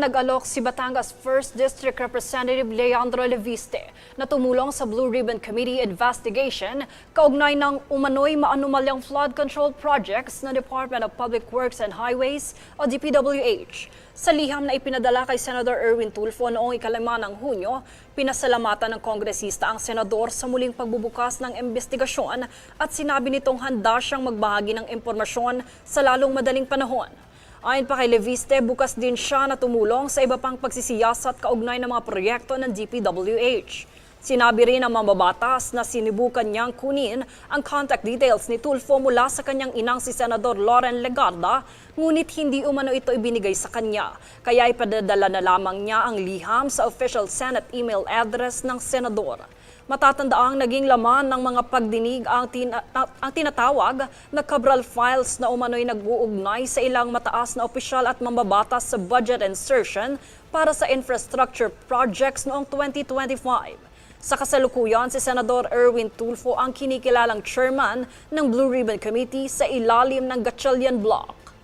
nag-alok si Batangas 1st District Representative Leandro Leviste na tumulong sa Blue Ribbon Committee investigation kaugnay ng umano'y maanumalyang flood control projects ng Department of Public Works and Highways o DPWH. Sa liham na ipinadala kay Senator Erwin Tulfo noong ika-5 ng Hunyo, pinasalamatan ng kongresista ang senador sa muling pagbubukas ng investigasyon at sinabi nitong handa siyang magbahagi ng impormasyon sa lalong madaling panahon. Ayon pa kay Leviste, bukas din siya na tumulong sa iba pang pagsisiyasat kaugnay ng mga proyekto ng DPWH. Sinabi rin ng mambabatas na sinubukan niyang kunin ang contact details ni Tulfo mula sa kanyang inang si Senador Loren Legarda, ngunit hindi umano ito ibinigay sa kanya. Kaya ipadadala na lamang niya ang liham sa official Senate email address ng senador. Matatandaang naging laman ng mga pagdinig ang tinatawag na Cabral Files na umano'y nag-uugnay sa ilang mataas na opisyal at mambabatas sa budget insertion para sa infrastructure projects noong 2025. Sa kasalukuyan, si Senador Erwin Tulfo ang kinikilalang chairman ng Blue Ribbon Committee sa ilalim ng Gatchalian Bloc.